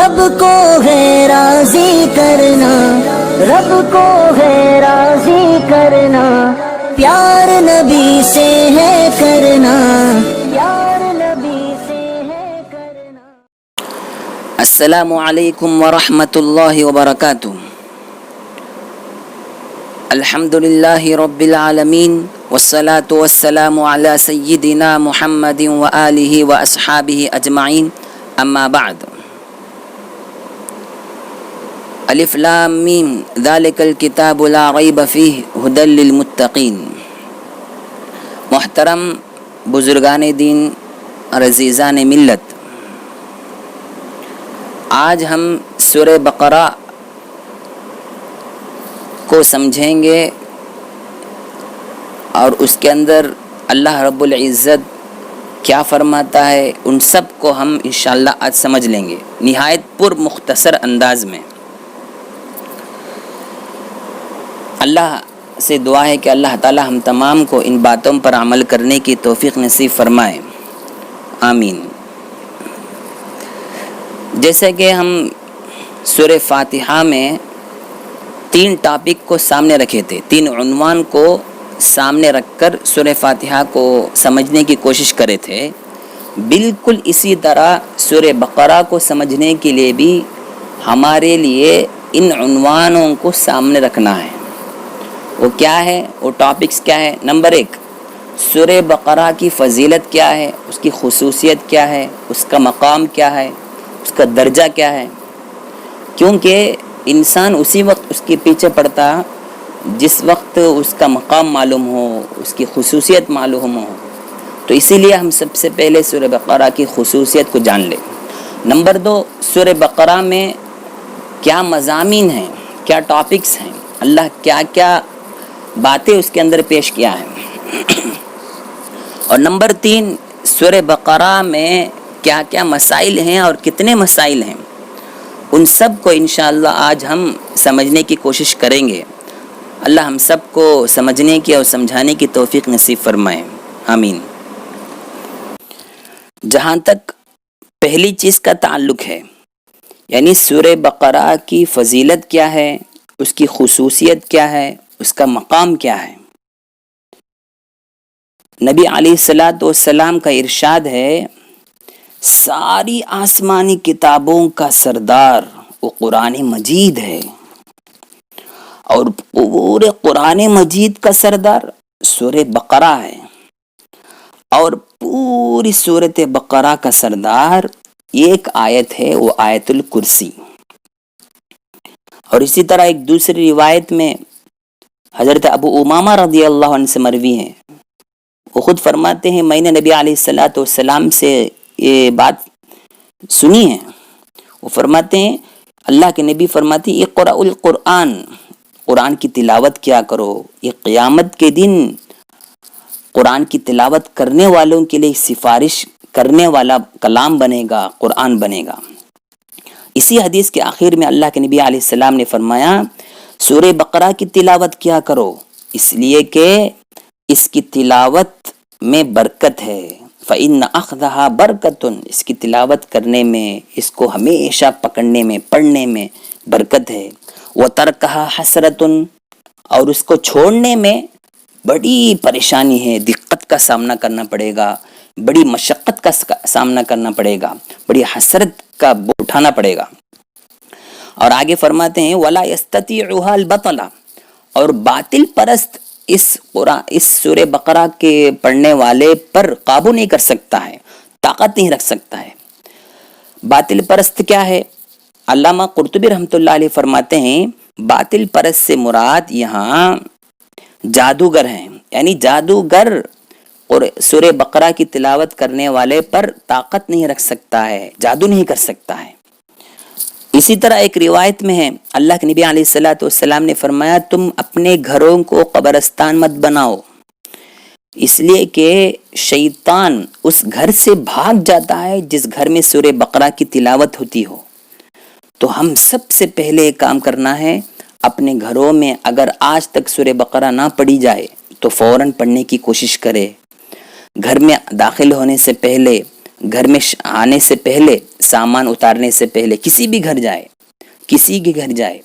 رب کو ہے راضی کرنا، رب کو ہے راضی کرنا، پیار نبی سے ہے کرنا، پیار نبی سے ہے کرنا۔ السلام علیکم ورحمۃ اللہ وبرکاتہ۔ الحمد للہ رب العالمین والصلاة والسلام علی سیدنا محمد وآلہ واصحابہ اجمعین، اما بعد۔ الف لام میم ذالک الکتاب لا ریب فیہ ھدی للمتقین۔ محترم بزرگان دین اور عزیزان ملت، آج ہم سورہ بقرہ کو سمجھیں گے اور اس کے اندر اللہ رب العزت کیا فرماتا ہے ان سب کو ہم انشاءاللہ آج سمجھ لیں گے نہایت پر مختصر انداز میں۔ اللہ سے دعا ہے کہ اللہ تعالی ہم تمام کو ان باتوں پر عمل کرنے کی توفیق نصیب فرمائے، آمین۔ جیسے کہ ہم سورہ فاتحہ میں 3 ٹاپک کو سامنے رکھے تھے، 3 عنوان کو سامنے رکھ کر سورہ فاتحہ کو سمجھنے کی کوشش کرے تھے، بالکل اسی طرح سورہ بقرہ کو سمجھنے کے لیے بھی ہمارے لیے ان عنوانوں کو سامنے رکھنا ہے۔ وہ کیا ہے؟ وہ ٹاپکس کیا ہے؟ نمبر 1، سورہ بقرہ کی فضیلت کیا ہے، اس کی خصوصیت کیا ہے، اس کا مقام کیا ہے، اس کا درجہ کیا ہے، کیونکہ انسان اسی وقت اس کے پیچھے پڑتا جس وقت اس کا مقام معلوم ہو، اس کی خصوصیت معلوم ہو، تو اسی لیے ہم سب سے پہلے سورہ بقرہ کی خصوصیت کو جان لیں۔ نمبر 2، سورہ بقرہ میں کیا مضامین ہیں، کیا ٹاپکس ہیں، اللہ کیا کیا باتیں اس کے اندر پیش کیا ہے۔ اور نمبر 3، سورہ بقرہ میں کیا کیا مسائل ہیں اور کتنے مسائل ہیں، ان سب کو انشاءاللہ آج ہم سمجھنے کی کوشش کریں گے۔ اللہ ہم سب کو سمجھنے کی اور سمجھانے کی توفیق نصیب فرمائے، آمین۔ جہاں تک پہلی چیز کا تعلق ہے، یعنی سورہ بقرہ کی فضیلت کیا ہے، اس کی خصوصیت کیا ہے، اس کا مقام کیا ہے۔ نبی علیہ الصلوۃ والسلام کا ارشاد ہے، ساری آسمانی کتابوں کا سردار وہ قرآن مجید ہے، اور پورے قرآن مجید کا سردار سورہ بقرہ ہے، اور پوری سورۃ بقرہ کا سردار ایک آیت ہے، وہ آیت الکرسی۔ اور اسی طرح ایک دوسری روایت میں حضرت ابو امامہ رضی اللہ عنہ سے مروی ہے، وہ خود فرماتے ہیں میں نے نبی علیہ الصلوۃ والسلام سے یہ بات سنی ہے۔ وہ فرماتے ہیں، اللہ کے نبی فرماتے ہیں، اقرأ القرآن، قرآن کی تلاوت کیا کرو، یہ قیامت کے دن قرآن کی تلاوت کرنے والوں کے لیے سفارش کرنے والا کلام بنے گا، قرآن بنے گا۔ اسی حدیث کے آخر میں اللہ کے نبی علیہ السلام نے فرمایا، سورہ بقرہ کی تلاوت کیا کرو، اس لیے کہ اس کی تلاوت میں برکت ہے، فَإِنَّ أَخْذَهَا بَرْكَةٌ، اس کی تلاوت کرنے میں، اس کو ہمیشہ پکڑنے میں، پڑھنے میں برکت ہے، وَتَرْكَهَا حَسْرَةٌ، اور اس کو چھوڑنے میں بڑی پریشانی ہے، دقت کا سامنا کرنا پڑے گا، بڑی مشقت کا سامنا کرنا پڑے گا، بڑی حسرت کا بوجھ اٹھانا پڑے گا۔ اور آگے فرماتے ہیں، وَلَا يَسْتَطِيعُهَا الْبَطَلَ، اور باطل پرست اس سورہ بقرہ کے پڑھنے والے پر قابو نہیں کر سکتا ہے، طاقت نہیں رکھ سکتا ہے۔ باطل پرست کیا ہے؟ علامہ قرطبی رحمۃ اللہ علیہ فرماتے ہیں، باطل پرست سے مراد یہاں جادوگر ہیں، یعنی جادوگر اور سورہ بقرہ کی تلاوت کرنے والے پر طاقت نہیں رکھ سکتا ہے، جادو نہیں کر سکتا ہے۔ اسی طرح ایک روایت میں ہے، اللہ کے نبی علیہ الصلوۃ والسلام نے فرمایا، تم اپنے گھروں کو قبرستان مت بناؤ، اس لیے کہ شیطان اس گھر سے بھاگ جاتا ہے جس گھر میں سورہ بقرہ کی تلاوت ہوتی ہو۔ تو ہم سب سے پہلے ایک کام کرنا ہے، اپنے گھروں میں اگر آج تک سورہ بقرہ نہ پڑھی جائے تو فوراً پڑھنے کی کوشش کرے۔ گھر میں داخل ہونے سے پہلے گھر میں آنے سے پہلے، سامان اتارنے سے پہلے کسی بھی گھر جائے، کسی کے گھر جائے،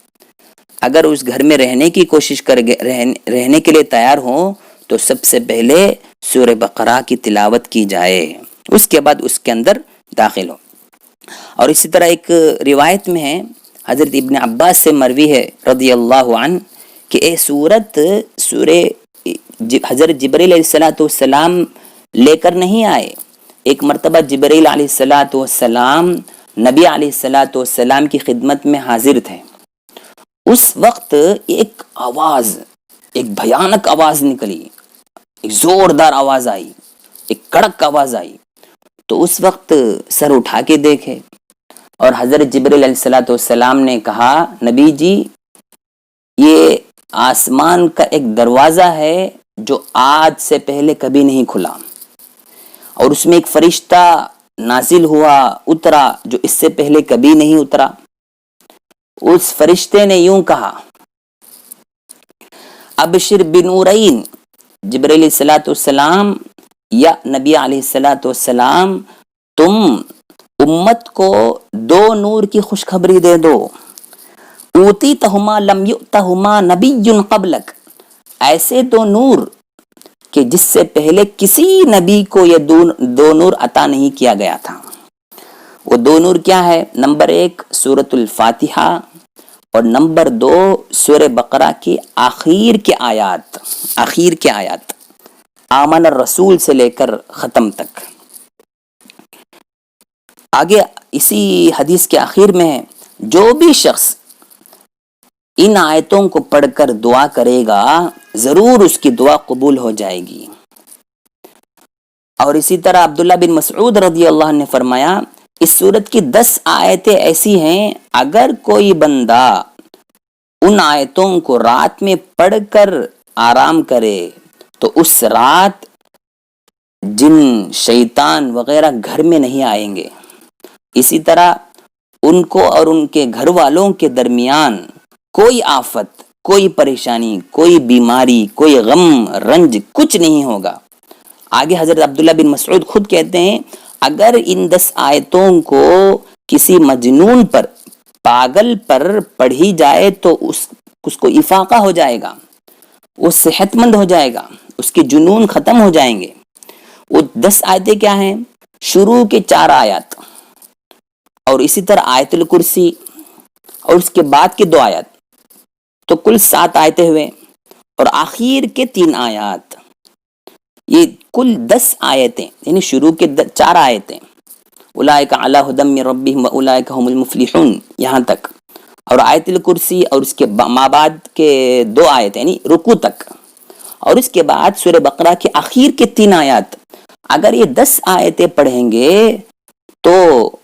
اگر اس گھر میں رہنے کی کوشش رہنے کے لیے تیار ہوں تو سب سے پہلے سورہ بقرہ کی تلاوت کی جائے، اس کے بعد اس کے اندر داخل ہو۔ اور اسی طرح ایک روایت میں ہے، حضرت ابن عباس سے مروی ہے رضی اللہ عنہ کہ اے سورت حضرت جبرائیل علیہ السلام لے کر نہیں آئے۔ ایک مرتبہ جبرائیل علیہ السلام نبی علیہ السلام کی خدمت میں حاضر تھے۔ اس وقت ایک آواز، ایک بھیانک آواز نکلی، ایک زوردار آواز آئی، ایک کڑک آواز آئی۔ تو اس وقت سر اٹھا کے دیکھے اور حضرت جبرائیل علیہ السلام نے کہا، نبی جی یہ آسمان کا ایک دروازہ ہے جو آج سے پہلے کبھی نہیں کھلا، اور اس میں ایک فرشتہ نازل ہوا، اترا، جو اس سے پہلے کبھی نہیں اترا۔ اس فرشتے نے یوں کہا، ابشر بنورین، جبرائیل علیہ السلام یا نبی علیہ السلام تم امت کو 2 نور کی خوشخبری دے دو، اوتیتہما لم یؤتہما نبی قبلک، ایسے 2 نور کہ جس سے پہلے کسی نبی کو یہ 2 نور عطا نہیں کیا گیا تھا۔ وہ 2 نور کیا ہے؟ نمبر 1 سورۃ الفاتحہ، اور نمبر 2 سورہ بقرہ کی آخر کے آیات، آمن الرسول سے لے کر ختم تک۔ آگے اسی حدیث کے آخر میں ہے، جو بھی شخص ان آیتوں کو پڑھ کر دعا کرے گا ضرور اس کی دعا قبول ہو جائے گی۔ اور اسی طرح عبداللہ بن مسعود رضی اللہ عنہ نے فرمایا، اس سورت کی 10 آیتیں ایسی ہیں، اگر کوئی بندہ ان آیتوں کو رات میں پڑھ کر آرام کرے تو اس رات جن، شیطان وغیرہ گھر میں نہیں آئیں گے۔ اسی طرح ان کو اور ان کے گھر والوں کے درمیان کوئی آفت، کوئی پریشانی، کوئی بیماری، کوئی غم، رنج کچھ نہیں ہوگا۔ آگے حضرت عبداللہ بن مسعود خود کہتے ہیں، اگر ان 10 آیتوں کو کسی مجنون پر، پاگل پر پڑھی جائے تو اس کو افاقہ ہو جائے گا، وہ صحت مند ہو جائے گا، اس کے جنون ختم ہو جائیں گے۔ وہ 10 آیتیں کیا ہیں؟ شروع کے 4 آیات، اور اسی طرح آیت الکرسی، اور اس کے بعد کے 2 آیات، تو کل 7 آیتیں ہوئے، اور آخر کے 3 آیات، یہ کل 10 آیتیں، یعنی شروع کے 4 آیتیں، اولئک علی ھدی من ربہم واولئک ھم المفلحون، یہاں تک، اور آیت الکرسی، اور اس کے بعد کے 2 آیتیں یعنی رکوع تک، اور اس کے بعد سورہ بقرہ کے آخر کے 3 آیات۔ اگر یہ 10 آیتیں پڑھیں گے تو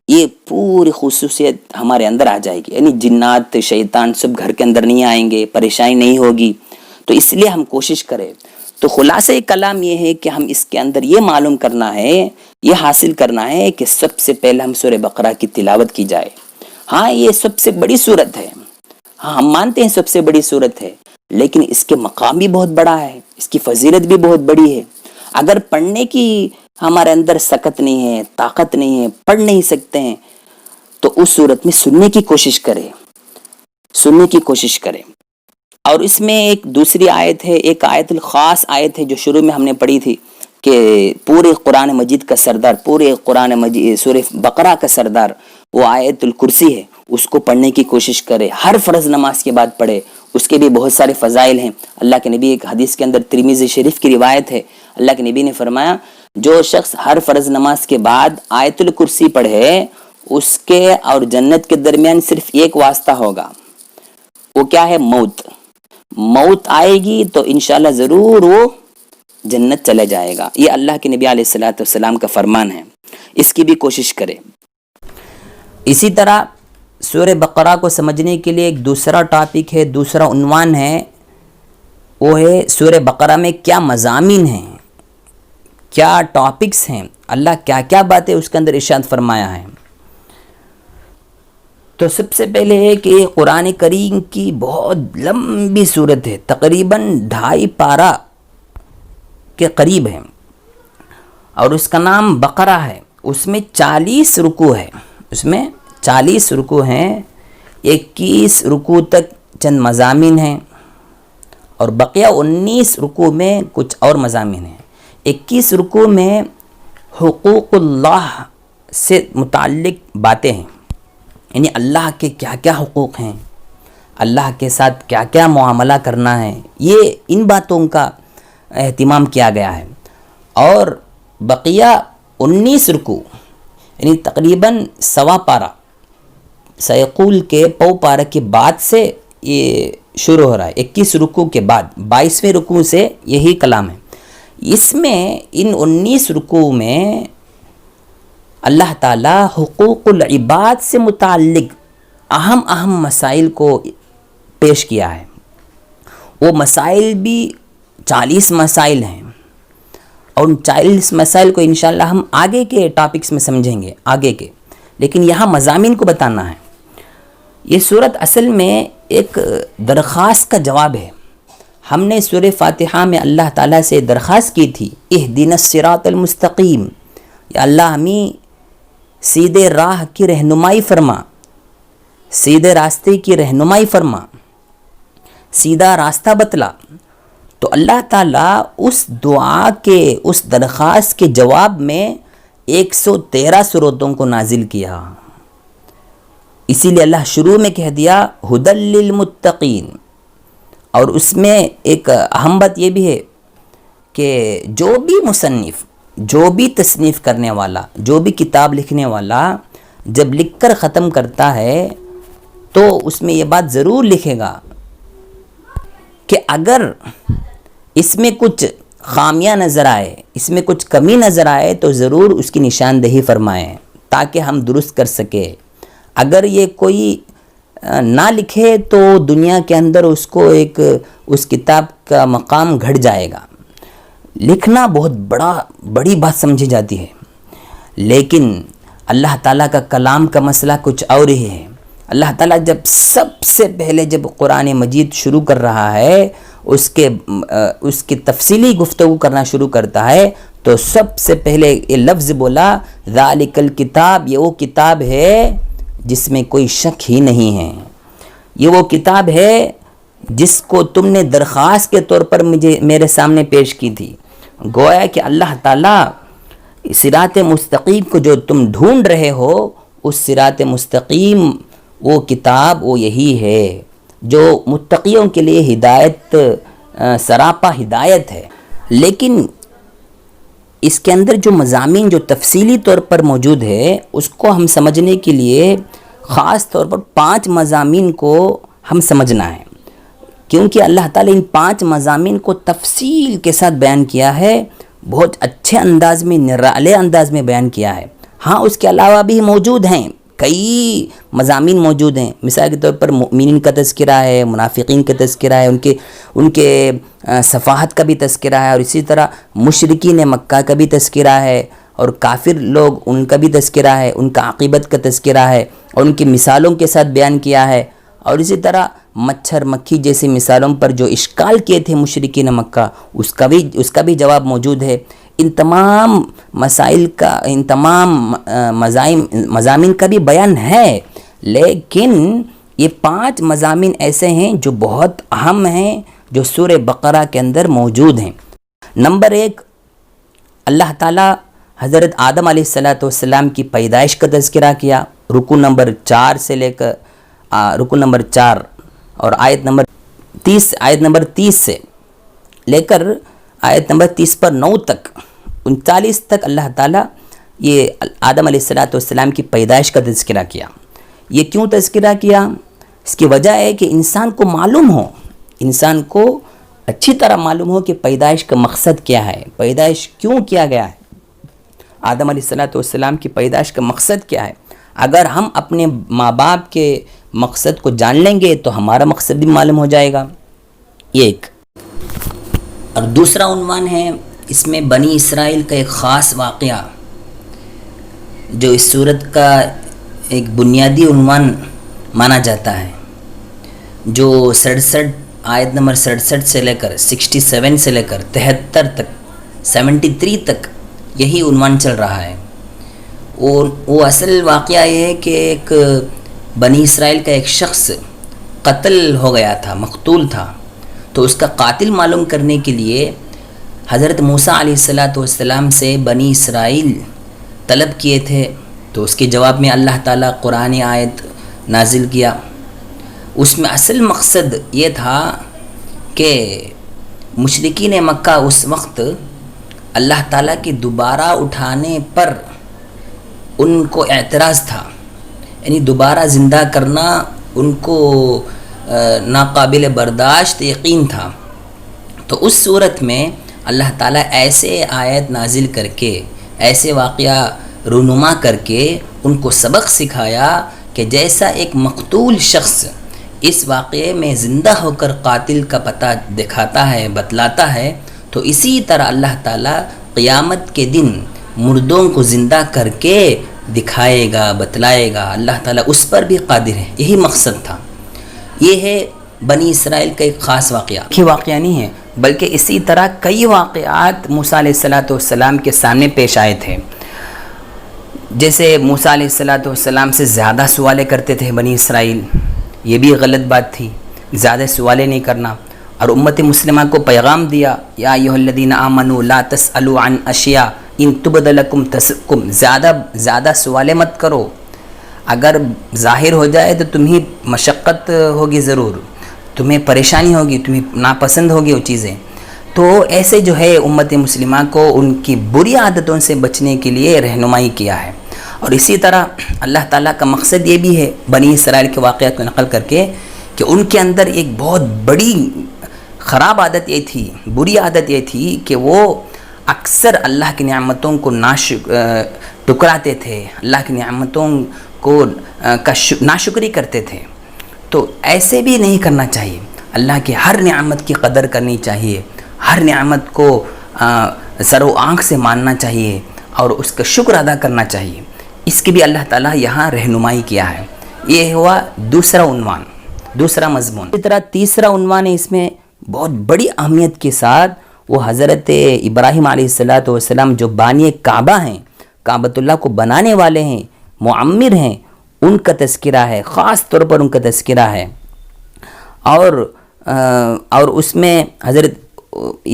یہ پوری خصوصیت ہمارے اندر آ جائے گی، یعنی جنات، شیطان سب گھر کے اندر نہیں آئیں گے، پریشانی نہیں ہوگی۔ تو اس لیے ہم کوشش کریں۔ تو خلاصہ کلام یہ ہے کہ ہم اس کے اندر یہ معلوم کرنا ہے، یہ حاصل کرنا ہے کہ سب سے پہلے ہم سورہ بقرہ کی تلاوت کی جائے۔ ہاں یہ سب سے بڑی سورت ہے، ہاں ہم مانتے ہیں سب سے بڑی سورت ہے، لیکن اس کے مقام بھی بہت بڑا ہے، اس کی فضیلت بھی بہت بڑی ہے۔ اگر پڑھنے کی ہمارے اندر سکت نہیں ہے، طاقت نہیں ہے، پڑھ نہیں سکتے ہیں، تو اس صورت میں سننے کی کوشش کرے، اور اس میں ایک دوسری آیت ہے، ایک آیت الخاص آیت ہے جو شروع میں ہم نے پڑھی تھی کہ پورے قرآن مجید کا سردار، پورے قرآن مجید سورہ بقرہ کا سردار وہ آیت الکرسی ہے، اس کو پڑھنے کی کوشش کرے، ہر فرض نماز کے بعد پڑھے، اس کے بھی بہت سارے فضائل ہیں۔ اللہ کے نبی ایک حدیث کے اندر ترمذی شریف کی روایت ہے، اللہ کے نبی نے فرمایا، جو شخص ہر فرض نماز کے بعد آیت الکرسی پڑھے، اس کے اور جنت کے درمیان صرف ایک واسطہ ہوگا، وہ کیا ہے؟ موت آئے گی تو انشاءاللہ ضرور وہ جنت چلے جائے گا۔ یہ اللہ کے نبی علیہ السلام کا فرمان ہے، اس کی بھی کوشش کرے۔ اسی طرح سورہ بقرہ کو سمجھنے کے لیے ایک دوسرا ٹاپک ہے، دوسرا عنوان ہے، وہ ہے سورہ بقرہ میں کیا مضامین ہیں، کیا ٹاپکس ہیں، اللہ کیا کیا باتیں اس کے اندر ارشاد فرمایا ہے۔ تو سب سے پہلے ہے کہ قرآن کریم کی بہت لمبی صورت ہے، تقریباً 2.5 پارہ کے قریب ہے، اور اس کا نام بقرہ ہے، اس میں 40 رکوع ہے، اس میں 40 رکوع ہیں، 21 رکوع تک چند مضامین ہیں، اور بقیہ 19 رکوع میں کچھ اور مضامین ہیں۔ 21 رکوع میں حقوق اللہ سے متعلق باتیں ہیں، یعنی اللہ کے کیا کیا حقوق ہیں، اللہ کے ساتھ کیا کیا معاملہ کرنا ہے، یہ ان باتوں کا اہتمام کیا گیا ہے۔ اور بقیہ 19 رکوع یعنی تقریباً سوا پارہ، سیقول کے پو پارہ کے بعد سے یہ شروع ہو رہا ہے، 21 رکوع کے بعد 22ویں رکوع سے یہی کلام ہے۔ اس میں ان 19 رکوع میں اللہ تعالیٰ حقوق العباد سے متعلق اہم مسائل کو پیش کیا ہے۔ وہ مسائل بھی 40 مسائل ہیں، اور ان 40 مسائل کو انشاءاللہ ہم آگے کے ٹاپکس میں سمجھیں گے، آگے کے، لیکن یہاں مضامین کو بتانا ہے۔ یہ صورت اصل میں ایک درخواست کا جواب ہے۔ ہم نے سورہ فاتحہ میں اللہ تعالیٰ سے درخواست کی تھی، اہدنا الصراط المستقیم، یا اللہ ہمیں سیدھے راہ کی رہنمائی فرما، سیدھے راستے کی رہنمائی فرما، سیدھا راستہ بتلا۔ تو اللہ تعالیٰ اس دعا کے، اس درخواست کے جواب میں 113 سورتوں کو نازل کیا۔ اسی لیے اللہ شروع میں کہہ دیا ھدی للمتقین، اور اس میں ایک اہم بات یہ بھی ہے کہ جو بھی مصنف، جو بھی تصنیف کرنے والا، جو بھی کتاب لکھنے والا جب لکھ کر ختم کرتا ہے تو اس میں یہ بات ضرور لکھے گا کہ اگر اس میں کچھ خامیاں نظر آئے، اس میں کچھ کمی نظر آئے تو ضرور اس کی نشاندہی فرمائیں تاکہ ہم درست کر سکیں۔ اگر یہ کوئی نہ لکھے تو دنیا کے اندر اس کو ایک اس کتاب کا مقام گھٹ جائے گا۔ لکھنا بہت بڑی بات سمجھی جاتی ہے، لیکن اللہ تعالیٰ کا کلام کا مسئلہ کچھ اور ہی ہے۔ اللہ تعالیٰ جب سب سے پہلے جب قرآن مجید شروع کر رہا ہے، اس کی تفصیلی گفتگو کرنا شروع کرتا ہے، تو سب سے پہلے یہ لفظ بولا ذالک الکتاب، یہ وہ کتاب ہے جس میں کوئی شک ہی نہیں ہے، یہ وہ کتاب ہے جس کو تم نے درخواست کے طور پر میرے سامنے پیش کی تھی۔ گویا کہ اللہ تعالیٰ صراط مستقیم کو جو تم ڈھونڈ رہے ہو، اس صراط مستقیم وہ کتاب وہ یہی ہے جو متقیوں کے لیے ہدایت، سراپا ہدایت ہے۔ لیکن اس کے اندر جو مضامین جو تفصیلی طور پر موجود ہے، اس کو ہم سمجھنے کے لیے خاص طور پر 5 مضامین کو ہم سمجھنا ہے، کیونکہ اللہ تعالیٰ ان 5 مضامین کو تفصیل کے ساتھ بیان کیا ہے، بہت اچھے انداز میں، نرالے انداز میں بیان کیا ہے۔ ہاں اس کے علاوہ بھی موجود ہیں، کئی مضامین موجود ہیں، مثال کے طور پر مؤمنین کا تذکرہ ہے، منافقین کا تذکرہ ہے، ان کے صفاحت کا بھی تذکرہ ہے، اور اسی طرح مشرکین مکہ کا بھی تذکرہ ہے، اور کافر لوگ ان کا بھی تذکرہ ہے، ان کا عاقبت کا تذکرہ ہے، اور ان کی مثالوں کے ساتھ بیان کیا ہے، اور اسی طرح مچھر مکھی جیسی مثالوں پر جو اشکال کیے تھے مشرکین مکہ، اس کا بھی جواب موجود ہے۔ ان تمام مسائل کا، ان تمام مضامین کا بھی بیان ہے، لیکن یہ 5 مضامین ایسے ہیں جو بہت اہم ہیں، جو سورہ بقرہ کے اندر موجود ہیں۔ نمبر 1، اللہ تعالیٰ حضرت آدم علیہ السلام کی پیدائش کا تذکرہ کیا، رکوع نمبر 4 سے لے کر رکوع نمبر 4 اور آیت نمبر 30 سے لے کر آیت نمبر 30 پر 9 تک، 39 تک اللہ تعالیٰ یہ آدم علیہ السلام کی پیدائش کا تذکرہ کیا۔ یہ کیوں تذکرہ کیا؟ اس کی وجہ ہے کہ انسان کو معلوم ہو، انسان کو اچھی طرح معلوم ہو کہ پیدائش کا مقصد کیا ہے، پیدائش کیوں کیا گیا ہے، آدم علیہ السلام کی پیدائش کا مقصد کیا ہے۔ اگر ہم اپنے ماں باپ کے مقصد کو جان لیں گے تو ہمارا مقصد بھی معلوم ہو جائے گا۔ یہ ایک، اور دوسرا عنوان ہے اس میں بنی اسرائیل کا ایک خاص واقعہ جو اس صورت کا ایک بنیادی عنوان مانا جاتا ہے، جو 67 آیت نمبر 67 سے لے کر 67 سے لے کر 73 تک 73 تک یہی عنوان چل رہا ہے۔ وہ اصل واقعہ یہ ہے کہ ایک بنی اسرائیل کا ایک شخص قتل ہو گیا تھا، مقتول تھا، تو اس کا قاتل معلوم کرنے کے لیے حضرت موسیٰ علیہ السلام سے بنی اسرائیل طلب کیے تھے، تو اس کے جواب میں اللہ تعالیٰ قرآن آیت نازل کیا۔ اس میں اصل مقصد یہ تھا کہ مشرکین مکہ اس وقت اللہ تعالیٰ کے دوبارہ اٹھانے پر ان کو اعتراض تھا، یعنی دوبارہ زندہ کرنا ان کو ناقابل برداشت یقین تھا۔ تو اس صورت میں اللہ تعالیٰ ایسے آیت نازل کر کے، ایسے واقعہ رونما کر کے ان کو سبق سکھایا کہ جیسا ایک مقتول شخص اس واقعے میں زندہ ہو کر قاتل کا پتہ دکھاتا ہے، بتلاتا ہے، تو اسی طرح اللہ تعالیٰ قیامت کے دن مردوں کو زندہ کر کے دکھائے گا، بتلائے گا۔ اللہ تعالیٰ اس پر بھی قادر ہے، یہی مقصد تھا۔ یہ ہے بنی اسرائیل کا ایک خاص واقعہ، یہ واقعہ نہیں ہے بلکہ اسی طرح کئی واقعات موسیٰ علیہ السلام کے سامنے پیش آئے تھے۔ جیسے موسیٰ علیہ السلام سے زیادہ سوالیں کرتے تھے بنی اسرائیل، یہ بھی غلط بات تھی، زیادہ سوالیں نہیں کرنا، اور امت مسلمہ کو پیغام دیا، یا ایھا الذین آمنوا لا تسألوا عن اشیاء ان تبد لکم تسؤکم، زیادہ سوالیں مت کرو، اگر ظاہر ہو جائے تو تمہیں مشقت ہوگی، ضرور تمہیں پریشانی ہوگی، تمہیں ناپسند ہوگی وہ چیزیں۔ تو ایسے جو ہے امت مسلمہ کو ان کی بری عادتوں سے بچنے کے لیے رہنمائی کیا ہے۔ اور اسی طرح اللہ تعالیٰ کا مقصد یہ بھی ہے بنی اسرائیل کے واقعات کو نقل کر کے کہ ان کے اندر ایک بہت بڑی خراب عادت یہ تھی، بری عادت یہ تھی کہ وہ اکثر اللہ کی نعمتوں کو ٹکراتے تھے، اللہ کی نعمتوں کو ناشکری کرتے تھے۔ تو ایسے بھی نہیں کرنا چاہیے، اللہ کی ہر نعمت کی قدر کرنی چاہیے، ہر نعمت کو سر و آنکھ سے ماننا چاہیے اور اس کا شکر ادا کرنا چاہیے۔ اس کی بھی اللہ تعالیٰ یہاں رہنمائی کیا ہے۔ یہ ہوا دوسرا عنوان، دوسرا مضمون۔ اسی طرح تیسرا عنوان ہے اس میں بہت بڑی اہمیت کے ساتھ، وہ حضرت ابراہیم علیہ السلام جو بانی کعبہ ہیں، کعبۃ اللہ کو بنانے والے ہیں، معمر ہیں، ان کا تذکرہ ہے، خاص طور پر ان کا تذکرہ ہے۔ اور اس میں حضرت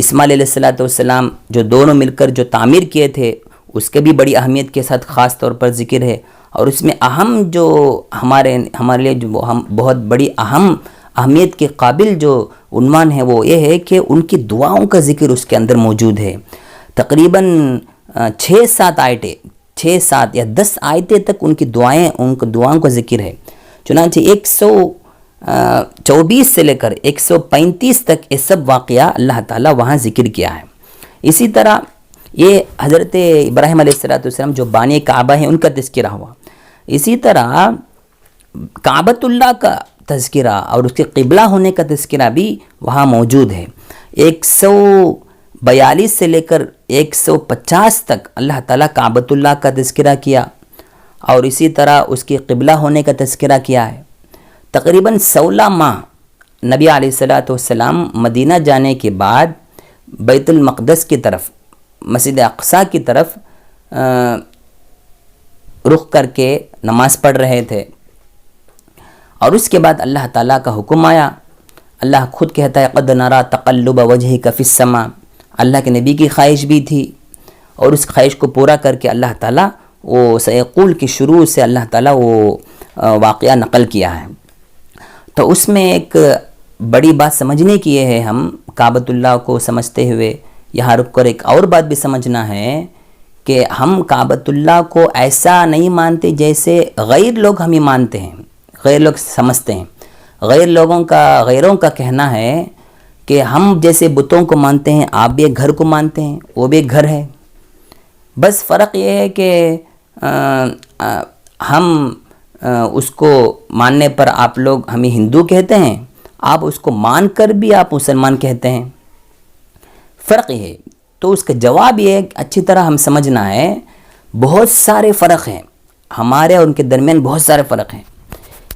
اسماعیل علیہ السلام جو دونوں مل کر جو تعمیر کیے تھے، اس کے بھی بڑی اہمیت کے ساتھ خاص طور پر ذکر ہے۔ اور اس میں اہم جو ہمارے لیے جو بہت بڑی اہمیت کے قابل جو عنوان ہے وہ یہ ہے کہ ان کی دعاؤں کا ذکر اس کے اندر موجود ہے۔ تقریباً 6-7 آیتیں، 6-7 یا 10 آیتیں تک ان کی دعاؤں کا ذکر ہے۔ چنانچہ 124 سے لے کر 135 تک یہ سب واقعہ اللہ تعالیٰ وہاں ذکر کیا ہے۔ اسی طرح یہ حضرت ابراہیم علیہ السلام جو بانی کعبہ ہیں ان کا تذکرہ ہوا۔ اسی طرح کعبۃ اللہ کا تذکرہ اور اس کے قبلہ ہونے کا تذکرہ بھی وہاں موجود ہے۔ 142 سے لے کر 150 تک اللہ تعالیٰ کعبۃ اللہ کا تذکرہ کیا اور اسی طرح اس کے قبلہ ہونے کا تذکرہ کیا ہے۔ تقریباً 16 ماہ نبی علیہ السلام مدینہ جانے کے بعد بیت المقدس کی طرف، مسجد اقصیٰ کی طرف رخ کر کے نماز پڑھ رہے تھے، اور اس کے بعد اللہ تعالیٰ کا حکم آیا۔ اللہ خود کہتا ہے قد نرى تقلب وجهك في السماء، اللہ کے نبی کی خواہش بھی تھی، اور اس خواہش کو پورا کر کے اللہ تعالیٰ وہ سیقول کی شروع سے اللہ تعالیٰ وہ واقعہ نقل کیا ہے۔ تو اس میں ایک بڑی بات سمجھنے کی یہ ہے، ہم کعبۃ اللہ کو سمجھتے ہوئے یہاں رک کر ایک اور بات بھی سمجھنا ہے کہ ہم کعبۃ اللہ کو ایسا نہیں مانتے جیسے غیر لوگ ہمیں مانتے ہیں، غیر لوگ سمجھتے ہیں۔ غیروں کا کہنا ہے کہ ہم جیسے بتوں کو مانتے ہیں، آپ بھی ایک گھر کو مانتے ہیں، وہ بھی ایک گھر ہے، بس فرق یہ ہے کہ ہم اس کو ماننے پر آپ لوگ ہمیں ہندو کہتے ہیں، آپ اس کو مان کر بھی آپ مسلمان کہتے ہیں، فرق یہ ہے۔ تو اس کا جواب یہ اچھی طرح ہم سمجھنا ہے، بہت سارے فرق ہیں ہمارے اور ان کے درمیان، بہت سارے فرق ہیں۔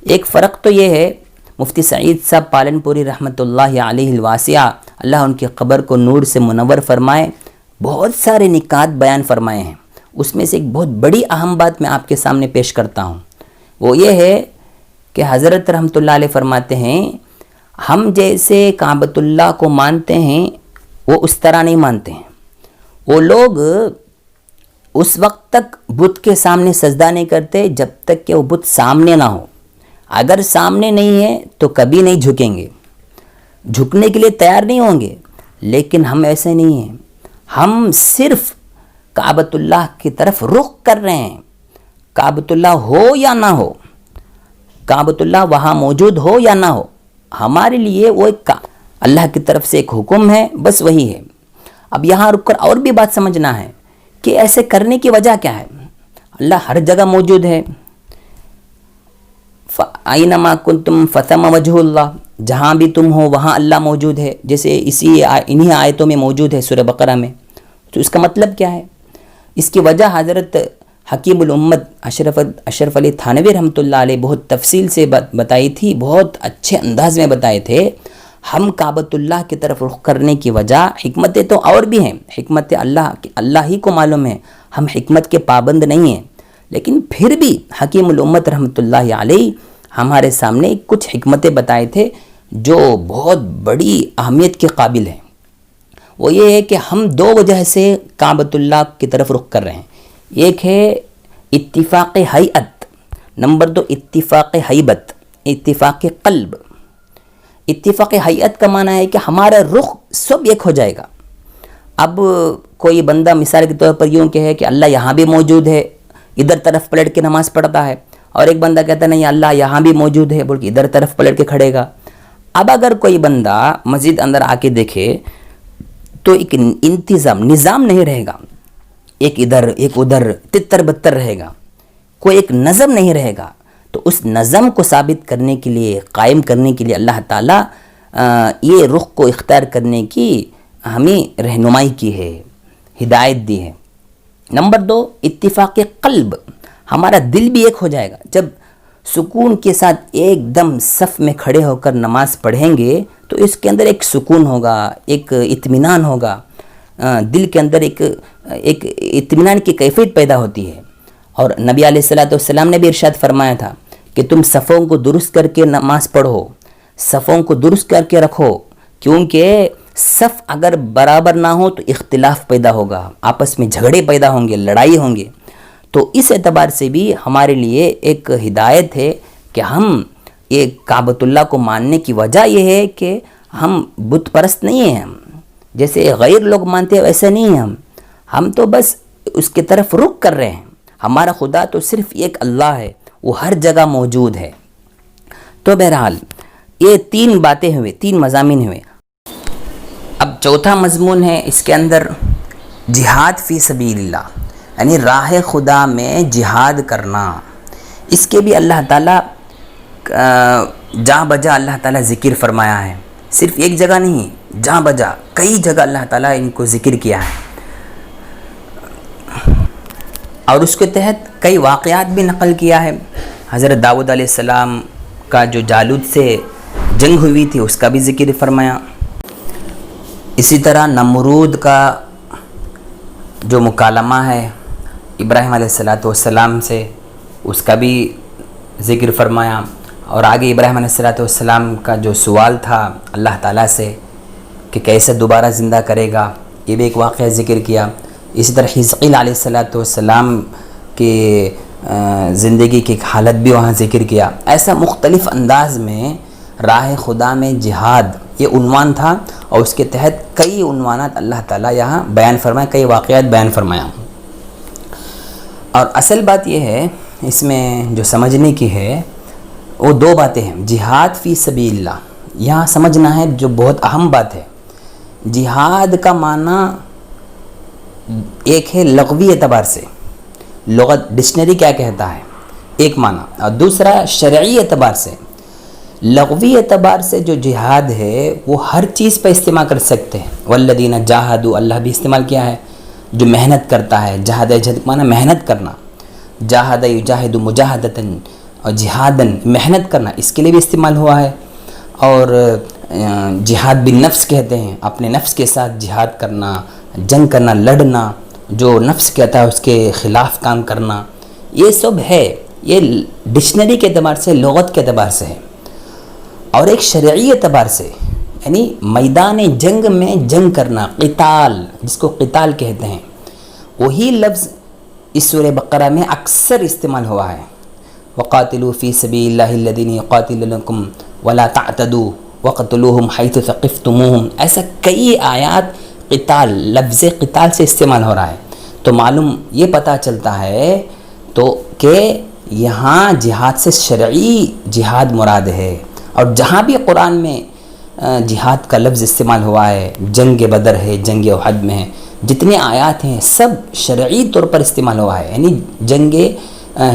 ایک فرق تو یہ ہے، مفتی سعید صاحب پالن پوری رحمۃ اللہ علیہ الواسعہ، اللہ ان کی قبر کو نور سے منور فرمائے، بہت سارے نکات بیان فرمائے ہیں، اس میں سے ایک بہت بڑی اہم بات میں آپ کے سامنے پیش کرتا ہوں. وہ یہ ہے کہ حضرت رحمۃ اللہ علیہ فرماتے ہیں ہم جیسے کعبۃ اللہ کو مانتے ہیں وہ اس طرح نہیں مانتے ہیں. وہ لوگ اس وقت تک بت کے سامنے سجدہ نہیں کرتے جب تک کہ وہ بت سامنے نہ ہو. اگر سامنے نہیں ہے تو کبھی نہیں جھکیں گے, جھکنے کے لیے تیار نہیں ہوں گے. لیکن ہم ایسے نہیں ہیں, ہم صرف کعبۃ اللہ کی طرف رخ کر رہے ہیں. کعبۃ اللہ ہو یا نہ ہو, کعبۃ اللہ وہاں موجود ہو یا نہ ہو, ہمارے لیے وہ ایک اللہ کی طرف سے ایک حکم ہے, بس وہی ہے. اب یہاں رک کر اور بھی بات سمجھنا ہے کہ ایسے کرنے کی وجہ کیا ہے. اللہ ہر جگہ موجود ہے. اَيْنَمَا كُنْتُمْ فَثَمَّ وَجْهُ اللَّهِ, جہاں بھی تم ہو وہاں اللہ موجود ہے, جیسے انہی آیتوں میں موجود ہے سورہ بقرہ میں. تو اس کا مطلب کیا ہے؟ اس کی وجہ حضرت حکیم الامت اشرف علی تھانوی رحمۃ اللہ علیہ بہت تفصیل سے بتائی تھی, بہت اچھے انداز میں بتائے تھے. ہم کعبۃ اللہ کی طرف رخ کرنے کی وجہ, حکمتیں تو اور بھی ہیں, حکمت اللہ ہی کو معلوم ہے, ہم حکمت کے پابند نہیں ہیں. لیکن پھر بھی حکیم الامت رحمۃ اللہ علیہ ہمارے سامنے کچھ حکمتیں بتائے تھے جو بہت بڑی اہمیت کے قابل ہیں. وہ یہ ہے کہ ہم دو وجہ سے کعبۃ اللہ کی طرف رخ کر رہے ہیں. ایک ہے اتفاق ہیئت, نمبر 2 اتفاق ہیبت, اتفاق قلب. اتفاق ہیئت کا معنی ہے کہ ہمارا رخ سب ایک ہو جائے گا. اب کوئی بندہ مثال کے طور پر یوں کہے کہ اللہ یہاں بھی موجود ہے, ادھر طرف پلٹ کے نماز پڑھتا ہے, اور ایک بندہ کہتا نہیں اللہ یہاں بھی موجود ہے بول کے ادھر طرف پلٹ کے کھڑے گا. اب اگر کوئی بندہ مسجد اندر آ کے دیکھے تو ایک نظام نہیں رہے گا, ایک ادھر ایک ادھر تتر بتر رہے گا, کوئی ایک نظم نہیں رہے گا. تو اس نظم کو ثابت کرنے کے لیے, قائم کرنے کے لیے اللہ تعالیٰ یہ رخ کو اختیار کرنے کی ہمیں رہنمائی کی ہے, ہدایت دی ہے. نمبر 2 اتفاق قلب, ہمارا دل بھی ایک ہو جائے گا. جب سکون کے ساتھ ایک دم صف میں کھڑے ہو کر نماز پڑھیں گے تو اس کے اندر ایک سکون ہوگا, ایک اطمینان ہوگا, دل کے اندر ایک اطمینان کی کیفیت پیدا ہوتی ہے. اور نبی علیہ الصلوۃ والسلام نے بھی ارشاد فرمایا تھا کہ تم صفوں کو درست کر کے نماز پڑھو, صفوں کو درست کر کے رکھو, کیونکہ صف اگر برابر نہ ہو تو اختلاف پیدا ہوگا, آپس میں جھگڑے پیدا ہوں گے, لڑائی ہوں گے. تو اس اعتبار سے بھی ہمارے لیے ایک ہدایت ہے کہ ہم یہ کعبۃ اللہ کو ماننے کی وجہ یہ ہے کہ ہم بت پرست نہیں ہیں. ہم جیسے غیر لوگ مانتے ہیں ویسے نہیں ہیں. ہم تو بس اس کی طرف رخ کر رہے ہیں. ہمارا خدا تو صرف ایک اللہ ہے, وہ ہر جگہ موجود ہے. تو بہرحال یہ 3 باتیں ہوئے, 3 مضامین ہوئے. اب چوتھا مضمون ہے اس کے اندر جہاد فی سبیل اللہ, یعنی راہ خدا میں جہاد کرنا. اس کے بھی اللہ تعالیٰ جہاں بجا اللہ تعالیٰ ذکر فرمایا ہے, صرف ایک جگہ نہیں, جہاں بجا کئی جگہ اللہ تعالیٰ ان کو ذکر کیا ہے. اور اس کے تحت کئی واقعات بھی نقل کیا ہے. حضرت داؤد علیہ السلام کا جو جالوت سے جنگ ہوئی تھی اس کا بھی ذکر فرمایا. اسی طرح نمرود کا جو مکالمہ ہے ابراہیم علیہ السلام سے, اس کا بھی ذکر فرمایا. اور آگے ابراہیم علیہ السلام کا جو سوال تھا اللہ تعالیٰ سے کہ کیسے دوبارہ زندہ کرے گا, یہ بھی ایک واقعہ ذکر کیا. اسی طرح حزقیل علیہ السلام کے زندگی کی ایک حالت بھی وہاں ذکر کیا. ایسا مختلف انداز میں راہ خدا میں جہاد یہ عنوان تھا, اور اس کے تحت کئی عنوانات اللہ تعالیٰ یہاں بیان فرمایا, کئی واقعات بیان فرمایا. اور اصل بات یہ ہے اس میں جو سمجھنے کی ہے وہ 2 باتیں ہیں. جہاد فی سبیل اللہ یہاں سمجھنا ہے جو بہت اہم بات ہے. جہاد کا معنی ایک ہے لغوی اعتبار سے, لغت ڈکشنری کیا کہتا ہے, ایک معنی, اور دوسرا شرعی اعتبار سے. لغوی اعتبار سے جو جہاد ہے وہ ہر چیز پہ استعمال کر سکتے ہیں. والذین جاہدوا, اللہ بھی استعمال کیا ہے, جو محنت کرتا ہے. جہاد معنی محنت کرنا, جاہد یجاہد مجاہدتاً, اور جہادن محنت کرنا, اس کے لیے بھی استعمال ہوا ہے. اور جہاد بالنفس کہتے ہیں, اپنے نفس کے ساتھ جہاد کرنا, جنگ کرنا, لڑنا, جو نفس کہتا ہے اس کے خلاف کام کرنا، یہ سب ہے، یہ ڈکشنری کے اعتبار سے، لغت کے اعتبار سے ہے، اور ایک شرعی اعتبار سے یعنی میدان جنگ میں جنگ کرنا، قتال جس کو قتال کہتے ہیں، وہی لفظ اس سورہ بقرہ میں اکثر استعمال ہوا ہے۔ وَقَاتِلُوا فِي سَبِيلِ اللَّهِ الَّذِينَ يُقَاتِلُونَكُمْ وَلَا تَعْتَدُوا وَاقْتُلُوهُمْ حَيْثُ ثَقِفْتُمُوهُمْ، ایسا کئی آیات قتال، لفظ قتال سے استعمال ہو رہا ہے، تو معلوم یہ پتہ چلتا ہے تو کہ یہاں جہاد سے شرعی جہاد مراد ہے، اور جہاں بھی قرآن میں جہاد کا لفظ استعمال ہوا ہے، جنگ بدر ہے، جنگ احد میں ہے، جتنے آیات ہیں سب شرعی طور پر استعمال ہوا ہے، یعنی جنگ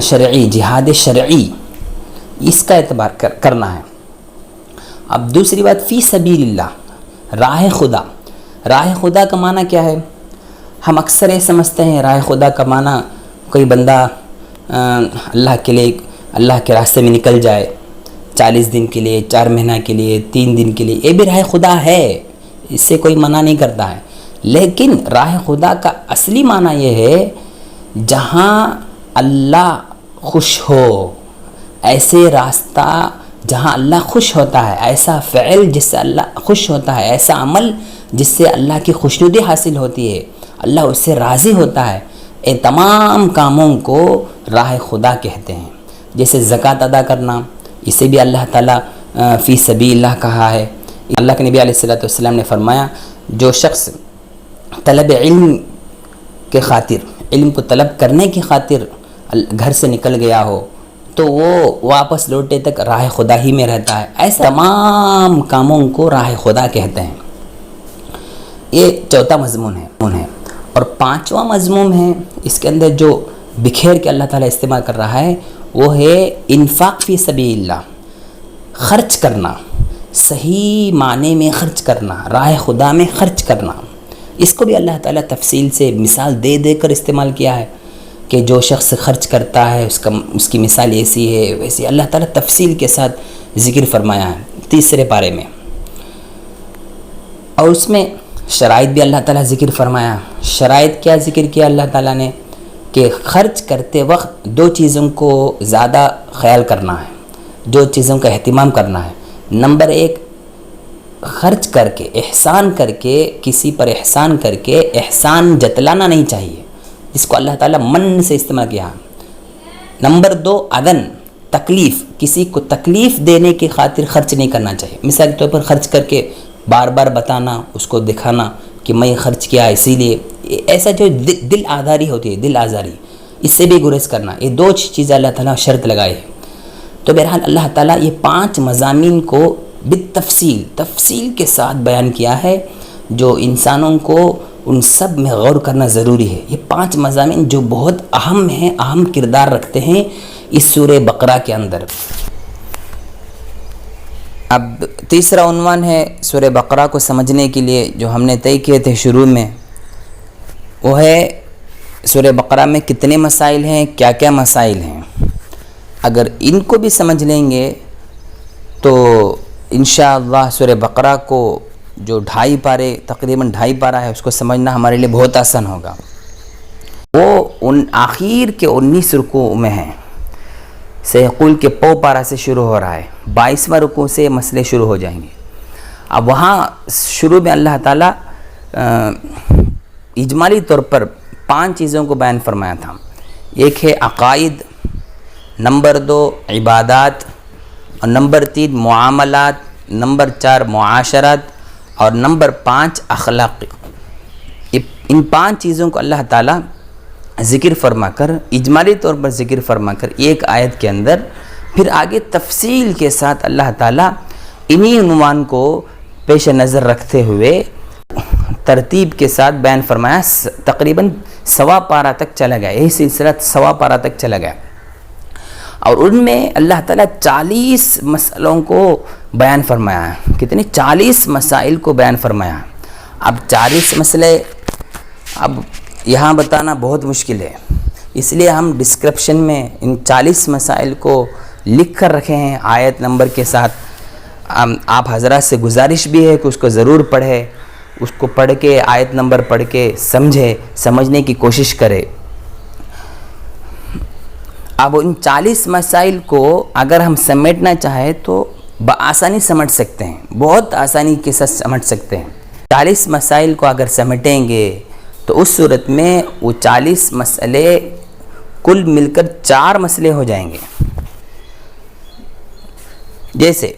شرعی، جہاد شرعی، اس کا اعتبار کرنا ہے۔ اب دوسری بات، فی سبیل اللہ، راہ خدا۔ راہ خدا کا معنی کیا ہے؟ ہم اکثر یہ سمجھتے ہیں راہ خدا کا معنی کوئی بندہ اللہ کے لیے، اللہ کے راستے میں نکل جائے 40 دن کے لیے، 4 مہینہ کے لیے، 3 دن کے لیے، یہ بھی راہ خدا ہے، اس سے کوئی منع نہیں کرتا ہے، لیکن راہ خدا کا اصلی معنی یہ ہے جہاں اللہ خوش ہو، ایسے راستہ جہاں اللہ خوش ہوتا ہے، ایسا فعل جس سے اللہ خوش ہوتا ہے، ایسا عمل جس سے اللہ کی خوشنودی حاصل ہوتی ہے، اللہ اس سے راضی ہوتا ہے، ان تمام کاموں کو راہ خدا کہتے ہیں۔ جیسے زکوٰۃ ادا کرنا، اسے بھی اللہ تعالیٰ فی سبیل اللہ کہا ہے۔ اللہ کے نبی علیہ السلام نے فرمایا جو شخص طلب علم کے خاطر، علم کو طلب کرنے کی خاطر گھر سے نکل گیا ہو تو وہ واپس لوٹے تک راہ خدا ہی میں رہتا ہے، ایسے تمام کاموں کو راہ خدا کہتے ہیں۔ یہ چوتھا مضمون ہے، اور پانچواں مضمون ہے اس کے اندر جو بکھیر کے اللہ تعالیٰ استعمال کر رہا ہے وہ ہے انفاق فی سبیل اللہ، خرچ کرنا، صحیح معنی میں خرچ کرنا، راہ خدا میں خرچ کرنا۔ اس کو بھی اللہ تعالیٰ تفصیل سے مثال دے دے کر استعمال کیا ہے کہ جو شخص خرچ کرتا ہے اس کی مثال ایسی ہے ویسی، اللہ تعالیٰ تفصیل کے ساتھ ذکر فرمایا ہے 3 پارے میں، اور اس میں شرائط بھی اللہ تعالیٰ ذکر فرمایا۔ شرائط کیا ذکر کیا اللہ تعالیٰ نے کہ خرچ کرتے وقت 2 چیزوں کو زیادہ خیال کرنا ہے، 2 چیزوں کا اہتمام کرنا ہے۔ نمبر 1، خرچ کر کے، احسان کر کے، کسی پر احسان کر کے احسان جتلانا نہیں چاہیے، اس کو اللہ تعالیٰ من سے استعمال کیا۔ نمبر 2، اذن، تکلیف، کسی کو تکلیف دینے کی خاطر خرچ نہیں کرنا چاہیے، مثال کے طور پر خرچ کر کے بار بار بتانا، اس کو دکھانا کہ میں خرچ کیا اسی لیے، ایسا جو دل آزاری ہوتی ہے، دل آزاری، اس سے بھی گریز کرنا، یہ 2 چیزیں اللہ تعالیٰ شرط لگائے ہیں۔ تو بہرحال اللہ تعالیٰ یہ 5 مضامین کو تفصیل کے ساتھ بیان کیا ہے، جو انسانوں کو ان سب میں غور کرنا ضروری ہے۔ یہ 5 مضامین جو بہت اہم ہیں، اہم کردار رکھتے ہیں اس سورہ بقرہ کے اندر۔ اب تیسرا عنوان ہے سورہ بقرہ کو سمجھنے کے لیے جو ہم نے طے کیے تھے شروع میں، وہ ہے سورہ بقرہ میں کتنے مسائل ہیں، کیا کیا مسائل ہیں۔ اگر ان کو بھی سمجھ لیں گے تو انشاءاللہ سورہ بقرہ کو جو 2.5 پارے، تقریباً 2.5 پارہ ہے، اس کو سمجھنا ہمارے لیے بہت آسان ہوگا۔ وہ ان آخر کے 19 رکوع میں ہیں، سیقول کے پارہ سے شروع ہو رہا ہے، 22واں رکوع سے مسئلے شروع ہو جائیں گے۔ اب وہاں شروع میں اللہ تعالیٰ اجمالی طور پر 5 چیزوں کو بیان فرمایا تھا۔ ایک ہے عقائد، نمبر 2 عبادات، اور نمبر 3 معاملات، نمبر 4 معاشرت، اور نمبر 5 اخلاق۔ ان 5 چیزوں کو اللہ تعالیٰ ذکر فرما کر، اجمالی طور پر ذکر فرما کر ایک آیت کے اندر، پھر آگے تفصیل کے ساتھ اللہ تعالیٰ انہی عنوان کو پیش نظر رکھتے ہوئے ترتیب کے ساتھ بیان فرمایا۔ تقریباً 1.25 پارہ تک چلا گیا، یہی سلسلہ 1.25 پارہ تک چلا گیا، اور ان میں اللہ تعالیٰ 40 مسئلوں کو بیان فرمایا ہے۔ کتنے؟ 40 مسائل کو بیان فرمایا۔ اب 40 مسئلے اب یہاں بتانا بہت مشکل ہے، اس لیے ہم ڈسکرپشن میں ان 40 مسائل کو لکھ کر رکھے ہیں آیت نمبر کے ساتھ۔ آپ حضرات سے گزارش بھی ہے کہ اس کو ضرور پڑھیں، اس کو پڑھ کے آیت نمبر پڑھ کے سمجھنے کی کوشش کرے۔ اب ان 40 مسائل کو اگر ہم سمیٹنا چاہیں تو بآسانی سمجھ سکتے ہیں، بہت آسانی کے ساتھ سمجھ سکتے ہیں۔ 40 مسائل کو اگر سمیٹیں گے تو اس صورت میں وہ 40 مسئلے کل مل کر 4 مسئلے ہو جائیں گے۔ جیسے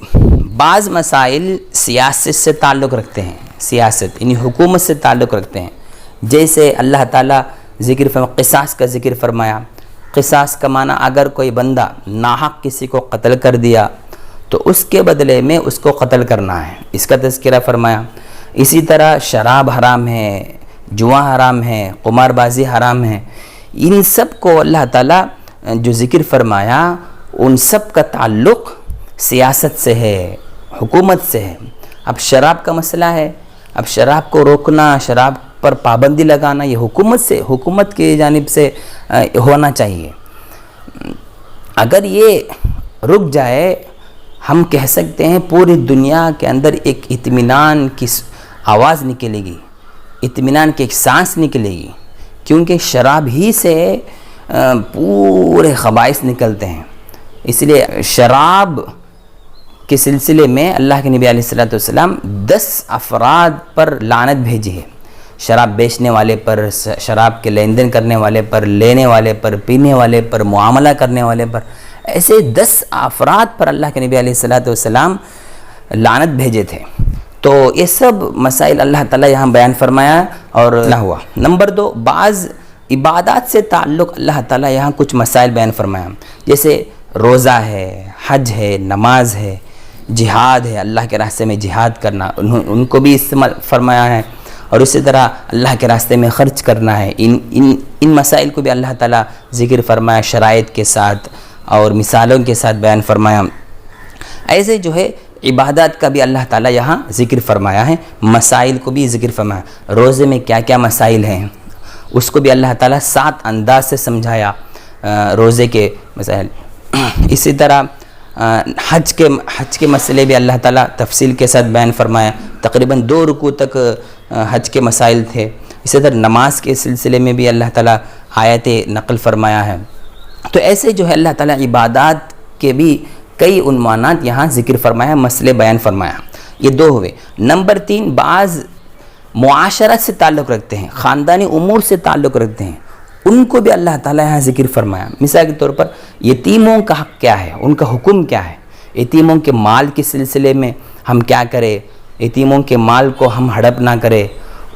بعض مسائل سیاست سے تعلق رکھتے ہیں، سیاست یعنی حکومت سے تعلق رکھتے ہیں، جیسے اللہ تعالیٰ قصاص کا ذکر فرمایا۔ قصاص کا معنی اگر کوئی بندہ ناحق کسی کو قتل کر دیا تو اس کے بدلے میں اس کو قتل کرنا ہے، اس کا تذکرہ فرمایا۔ اسی طرح شراب حرام ہے، جوا حرام ہے، قمار بازی حرام ہے، ان سب کو اللہ تعالیٰ جو ذکر فرمایا ان سب کا تعلق سیاست سے ہے، حکومت سے ہے۔ اب شراب کا مسئلہ ہے، اب شراب کو روکنا، شراب پر پابندی لگانا یہ حکومت کی جانب سے ہونا چاہیے۔ اگر یہ رک جائے ہم کہہ سکتے ہیں پوری دنیا کے اندر ایک اطمینان کی آواز نکلے گی، اطمینان کی ایک سانس نکلے گی، کیونکہ شراب ہی سے پورے خبائث نکلتے ہیں۔ اس لیے شراب کے سلسلے میں اللہ کے نبی علیہ السلام 10 افراد پر لعنت بھیجی ہے، شراب بیچنے والے پر، شراب کے لین دین کرنے والے پر، لینے والے پر، پینے والے پر، معاملہ کرنے والے پر، ایسے 10 افراد پر اللہ کے نبی علیہ السلام لعنت بھیجے تھے۔ تو یہ سب مسائل اللہ تعالیٰ یہاں بیان فرمایا اور نہ ہوا۔ نمبر 2، بعض عبادات سے تعلق اللہ تعالیٰ یہاں کچھ مسائل بیان فرمایا، جیسے روزہ ہے، حج ہے، نماز ہے، جہاد ہے، اللہ کے راستے میں جہاد کرنا، ان کو بھی استعمال فرمایا ہے، اور اسی طرح اللہ کے راستے میں خرچ کرنا ہے۔ ان مسائل کو بھی اللہ تعالیٰ ذکر فرمایا، شرائط کے ساتھ اور مثالوں کے ساتھ بیان فرمایا۔ ایسے جو ہے عبادات کا بھی اللہ تعالیٰ یہاں ذکر فرمایا ہے، مسائل کو بھی ذکر فرمایا۔ روزے میں کیا کیا مسائل ہیں اس کو بھی اللہ تعالیٰ 7 انداز سے سمجھایا، روزے کے مسائل۔ اسی طرح حج کے مسئلے بھی اللہ تعالیٰ تفصیل کے ساتھ بیان فرمایا، تقریباً 2 رکوع تک حج کے مسائل تھے۔ اسی طرح نماز کے سلسلے میں بھی اللہ تعالیٰ آیت نقل فرمایا ہے۔ تو ایسے جو ہے اللہ تعالیٰ عبادات کے بھی کئی عنوانات یہاں ذکر فرمایا، مسئلے بیان فرمایا۔ یہ 2 ہوئے۔ نمبر 3، بعض معاشرت سے تعلق رکھتے ہیں، خاندانی امور سے تعلق رکھتے ہیں، ان کو بھی اللہ تعالیٰ یہاں ذکر فرمایا۔ مثال کے طور پر یتیموں کا حق کیا ہے، ان کا حکم کیا ہے، یتیموں کے مال کے سلسلے میں ہم کیا کریں، یتیموں کے مال کو ہم ہڑپ نہ کریں،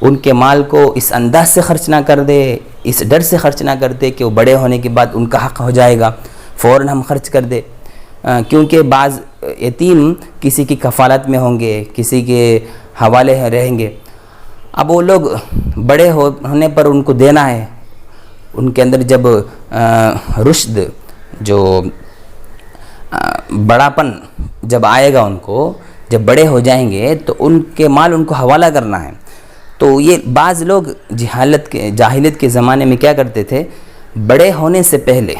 ان کے مال کو اس انداز سے خرچ نہ کر دے، اس ڈر سے خرچ نہ کر دے کہ وہ بڑے ہونے کے بعد ان کا حق ہو جائے گا، فوراً ہم خرچ کر دے، کیونکہ بعض یتیم کسی کی کفالت میں ہوں گے، کسی کے حوالے رہیں گے، اب وہ لوگ بڑے ہونے پر ان کو دینا ہے، ان کے اندر جب رشد جو بڑاپن جب آئے گا، ان کو جب بڑے ہو جائیں گے تو ان کے مال ان کو حوالہ کرنا ہے۔ تو یہ بعض لوگ جاہلیت کے زمانے میں کیا کرتے تھے، بڑے ہونے سے پہلے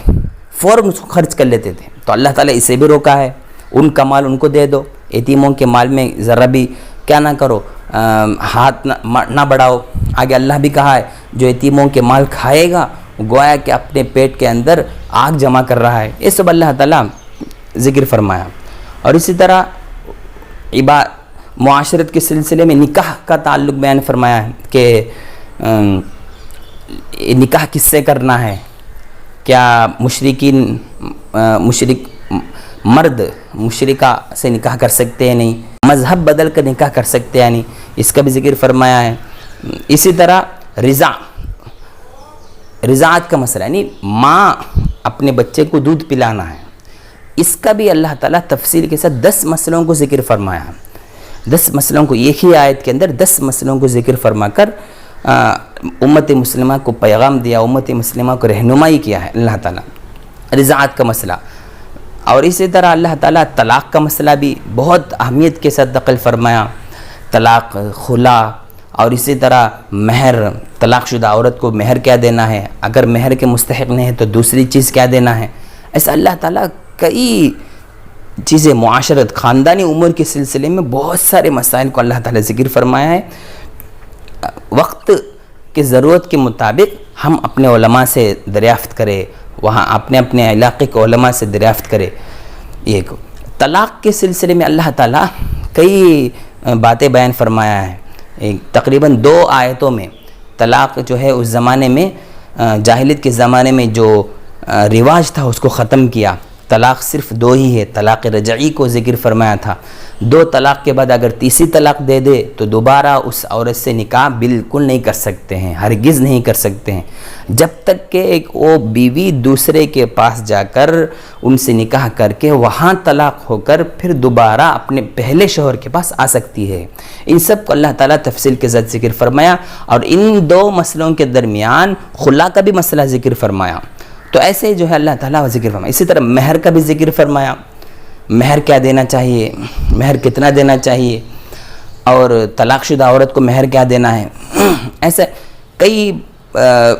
فوراً اس کو خرچ کر لیتے تھے، تو اللہ تعالیٰ اسے بھی روکا ہے، ان کا مال ان کو دے دو، یتیموں کے مال میں ذرا بھی کیا نہ کرو، ہاتھ نہ بڑھاؤ۔ آگے اللہ بھی کہا ہے جو یتیموں کے مال کھائے گا گویا کہ اپنے پیٹ کے اندر آگ جمع کر رہا ہے، یہ سب اللہ تعالیٰ ذکر فرمایا۔ اور اسی طرح معاشرت کے سلسلے میں نکاح کا تعلق بیان فرمایا ہے کہ نکاح کس سے کرنا ہے، کیا مشرک مرد مشرکہ سے نکاح کر سکتے ہیں نہیں، مذہب بدل کر نکاح کر سکتے ہیں نہیں، اس کا بھی ذکر فرمایا ہے۔ اسی طرح رضاعت کا مسئلہ، یعنی ماں اپنے بچے کو دودھ پلانا ہے، اس کا بھی اللہ تعالیٰ تفصیل کے ساتھ 10 مسئلوں کو ذکر فرمایا ہے۔ 10 مسئلوں کو ایک ہی آیت کے اندر 10 مسئلوں کو ذکر فرما کر امت مسلمہ کو پیغام دیا، امت مسلمہ کو رہنمائی کیا ہے اللہ تعالیٰ۔ رضاعت کا مسئلہ، اور اسی طرح اللہ تعالیٰ طلاق کا مسئلہ بھی بہت اہمیت کے ساتھ نقل فرمایا، طلاق، خلا، اور اسی طرح مہر، طلاق شدہ عورت کو مہر کیا دینا ہے، اگر مہر کے مستحق نہیں ہے تو دوسری چیز کیا دینا ہے۔ ایسا اللہ تعالیٰ کئی چیزیں معاشرت، خاندانی امور کے سلسلے میں بہت سارے مسائل کو اللہ تعالیٰ ذکر فرمایا ہے۔ وقت کی ضرورت کے مطابق ہم اپنے علماء سے دریافت کریں، وہاں اپنے علاقے کے علماء سے دریافت کریں. ایک طلاق کے سلسلے میں اللہ تعالیٰ کئی باتیں بیان فرمایا ہے. تقریباً 2 آیتوں میں طلاق جو ہے اس زمانے میں، جاہلیت کے زمانے میں جو رواج تھا اس کو ختم کیا. طلاق صرف 2 ہی ہے. طلاق رجعی کو ذکر فرمایا تھا. 2 طلاق کے بعد اگر تیسری طلاق دے دے تو دوبارہ اس عورت سے نکاح بالکل نہیں کر سکتے ہیں، ہرگز نہیں کر سکتے ہیں، جب تک کہ ایک وہ بیوی دوسرے کے پاس جا کر ان سے نکاح کر کے وہاں طلاق ہو کر پھر دوبارہ اپنے پہلے شوہر کے پاس آ سکتی ہے. ان سب کو اللہ تعالیٰ تفصیل کے ساتھ ذکر فرمایا، اور ان 2 مسئلوں کے درمیان خلا کا بھی مسئلہ ذکر فرمایا. تو ایسے جو ہے اللہ تعالیٰ ذکر فرمایا. اسی طرح مہر کا بھی ذکر فرمایا، مہر کیا دینا چاہیے، مہر کتنا دینا چاہیے، اور طلاق شدہ عورت کو مہر کیا دینا ہے. ایسے کئی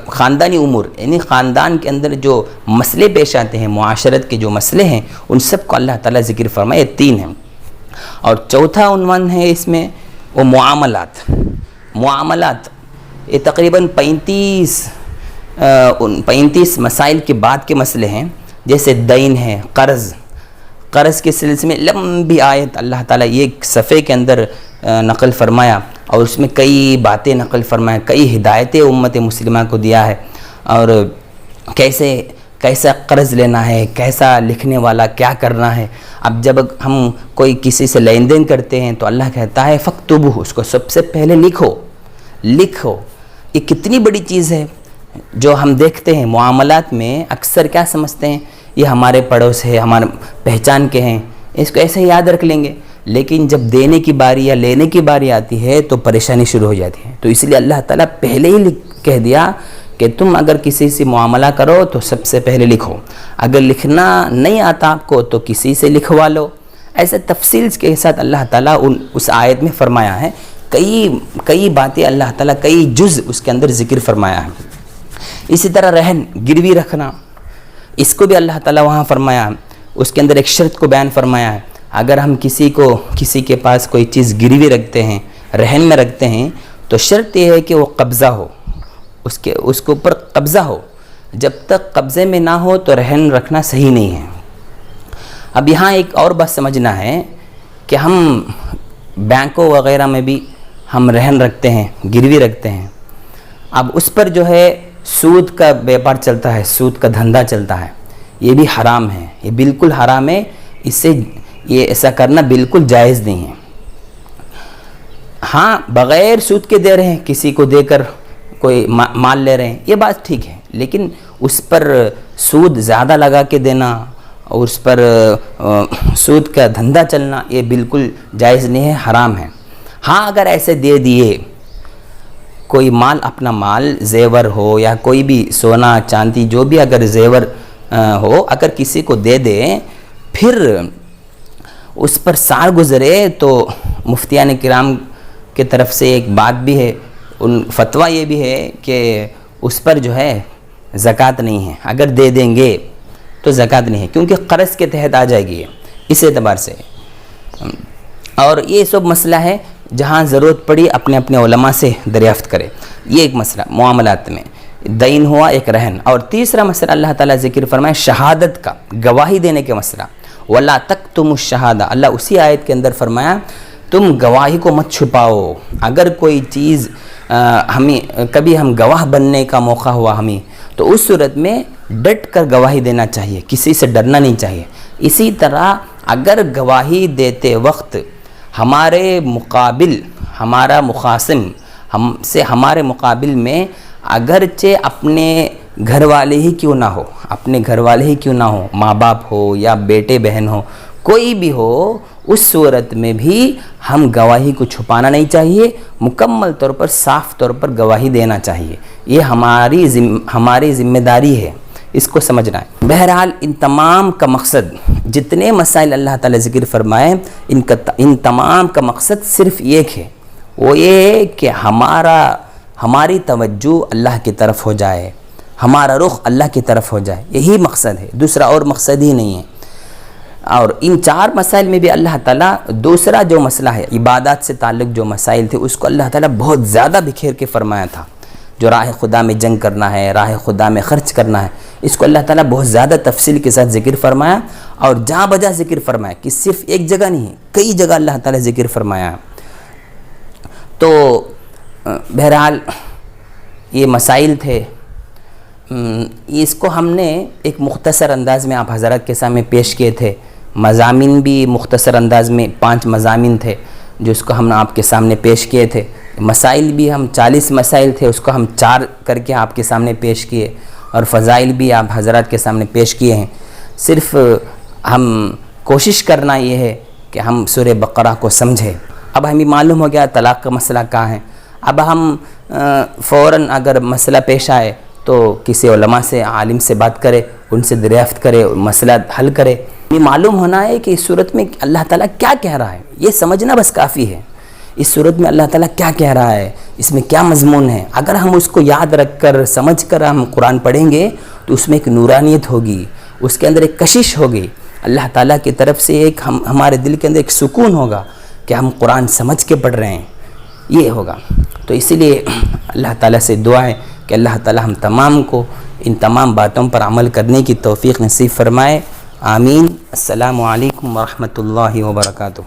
خاندانی امور، یعنی خاندان کے اندر جو مسئلے پیش آتے ہیں، معاشرت کے جو مسئلے ہیں، ان سب کو اللہ تعالیٰ ذکر فرمایا. یہ 3 ہیں. اور چوتھا عنوان ہے اس میں وہ معاملات. یہ تقریباً 35 مسائل کے بعد کے مسئلے ہیں، جیسے دین ہے، قرض کے سلسلے میں لمبی آیت اللہ تعالیٰ ایک صفحے کے اندر نقل فرمایا، اور اس میں کئی باتیں نقل فرمایا، کئی ہدایتیں امت مسلمہ کو دیا ہے، اور کیسا قرض لینا ہے، کیسا لکھنے والا کیا کرنا ہے. اب جب ہم کوئی کسی سے لین دین کرتے ہیں تو اللہ کہتا ہے فَاكْتُبُوهُ، اس کو سب سے پہلے لکھو. یہ کتنی بڑی چیز ہے جو ہم دیکھتے ہیں معاملات میں. اکثر کیا سمجھتے ہیں یہ ہمارے پڑوس ہے، ہمارے پہچان کے ہیں، اس کو ایسے یاد رکھ لیں گے، لیکن جب دینے کی باری یا لینے کی باری آتی ہے تو پریشانی شروع ہو جاتی ہے. تو اس لیے اللہ تعالیٰ پہلے ہی کہہ دیا کہ تم اگر کسی سے معاملہ کرو تو سب سے پہلے لکھو. اگر لکھنا نہیں آتا آپ کو تو کسی سے لکھوا لو. ایسے تفصیل کے ساتھ اللہ تعالیٰ اس آیت میں فرمایا ہے. کئی باتیں اللہ تعالیٰ، کئی جز اس کے اندر ذکر فرمایا ہے. اسی طرح رہن گروی رکھنا، اس کو بھی اللہ تعالیٰ وہاں فرمایا. اس کے اندر ایک شرط کو بیان فرمایا ہے. اگر ہم کسی کے پاس کوئی چیز گروی رکھتے ہیں، رہن میں رکھتے ہیں، تو شرط یہ ہے کہ وہ قبضہ ہو، اس کے اوپر قبضہ ہو. جب تک قبضے میں نہ ہو تو رہن رکھنا صحیح نہیں ہے. اب یہاں ایک اور بات سمجھنا ہے کہ ہم بینکوں وغیرہ میں بھی ہم رہن رکھتے ہیں، گروی رکھتے ہیں. اب اس پر جو ہے سود کا بیپار چلتا ہے، سود کا دھندا چلتا ہے. یہ بھی حرام ہے، یہ بالکل حرام ہے. اس سے یہ ایسا کرنا بالکل جائز نہیں ہے. ہاں بغیر سود کے دے رہے ہیں، کسی کو دے کر کوئی مال لے رہے ہیں، یہ بات ٹھیک ہے، لیکن اس پر سود زیادہ لگا کے دینا اور اس پر سود کا دھندا چلنا یہ بالکل جائز نہیں ہے، حرام ہے. ہاں اگر ایسے دے دیے کوئی مال، اپنا مال زیور ہو یا کوئی بھی سونا چاندی جو بھی اگر زیور ہو، اگر کسی کو دے دیں پھر اس پر سال گزرے تو مفتیان کرام کی طرف سے ایک بات بھی ہے، فتویٰ یہ بھی ہے کہ اس پر جو ہے زکوٰۃ نہیں ہے. اگر دے دیں گے تو زکوٰۃ نہیں ہے، کیونکہ قرض کے تحت آ جائے گی اس اعتبار سے. اور یہ سب مسئلہ ہے جہاں ضرورت پڑی اپنے علماء سے دریافت کرے. یہ ایک مسئلہ معاملات میں دین ہوا، ایک رہن. اور تیسرا مسئلہ اللہ تعالیٰ ذکر فرمائے شہادت کا، گواہی دینے کے مسئلہ. وَلَا تَكْتُمُوا الشَّهَادَةَ، اللہ اسی آیت کے اندر فرمایا تم گواہی کو مت چھپاؤ. اگر کوئی چیز کبھی ہم گواہ بننے کا موقع ہوا ہمیں، تو اس صورت میں ڈٹ کر گواہی دینا چاہیے، کسی سے ڈرنا نہیں چاہیے. اسی طرح اگر گواہی دیتے وقت ہمارے مقابل، ہمارا مخاصم ہمارے مقابل میں اگرچہ اپنے گھر والے ہی کیوں نہ ہو، ماں باپ ہو یا بیٹے بہن ہو، کوئی بھی ہو، اس صورت میں بھی ہم گواہی کو چھپانا نہیں چاہیے، مکمل طور پر صاف طور پر گواہی دینا چاہیے. یہ ہماری ذمہ داری ہے، اس کو سمجھنا ہے. بہرحال ان تمام کا مقصد، جتنے مسائل اللہ تعالیٰ ذکر فرمائے، ان تمام کا مقصد صرف ایک ہے، وہ یہ ہے کہ ہماری توجہ اللہ کی طرف ہو جائے، ہمارا رخ اللہ کی طرف ہو جائے. یہی مقصد ہے، دوسرا اور مقصد ہی نہیں ہے. اور ان 4 مسائل میں بھی اللہ تعالیٰ دوسرا جو مسئلہ ہے عبادات سے تعلق جو مسائل تھے اس کو اللہ تعالیٰ بہت زیادہ بکھیر کے فرمایا تھا. جو راہ خدا میں جنگ کرنا ہے، راہ خدا میں خرچ کرنا ہے، اس کو اللہ تعالیٰ بہت زیادہ تفصیل کے ساتھ ذکر فرمایا اور جہاں بجا ذکر فرمایا کہ صرف ایک جگہ نہیں ہے، کئی جگہ اللہ تعالیٰ ذکر فرمایا. تو بہرحال یہ مسائل تھے. اس کو ہم نے ایک مختصر انداز میں آپ حضرات کے سامنے پیش کیے تھے. مضامین بھی مختصر انداز میں 5 مضامین تھے جو اس کو ہم نے آپ کے سامنے پیش کیے تھے. مسائل بھی ہم 40 مسائل تھے، اس کو ہم 4 کر کے آپ کے سامنے پیش کیے، اور فضائل بھی آپ حضرات کے سامنے پیش کیے ہیں. صرف ہم کوشش کرنا یہ ہے کہ ہم سورہ بقرہ کو سمجھیں. اب ہمیں معلوم ہو گیا طلاق کا مسئلہ کہاں ہے. اب ہم فوراً اگر مسئلہ پیش آئے تو کسی علماء سے، عالم سے بات کرے، ان سے دریافت کرے، مسئلہ حل کرے. یہ معلوم ہونا ہے کہ اس صورت میں اللہ تعالیٰ کیا کہہ رہا ہے، یہ سمجھنا بس کافی ہے. اس صورت میں اللہ تعالیٰ کیا کہہ رہا ہے، اس میں کیا مضمون ہے. اگر ہم اس کو یاد رکھ کر سمجھ کر ہم قرآن پڑھیں گے تو اس میں ایک نورانیت ہوگی، اس کے اندر ایک کشش ہوگی. اللہ تعالیٰ کی طرف سے ایک ہمارے دل کے اندر ایک سکون ہوگا کہ ہم قرآن سمجھ کے پڑھ رہے ہیں، یہ ہوگا. تو اسی لیے اللہ تعالیٰ سے دعا ہے کہ اللہ تعالیٰ ہم تمام کو ان تمام باتوں پر عمل کرنے کی توفیق نصیب فرمائے. آمین. السلام علیکم ورحمۃ اللہ وبرکاتہ.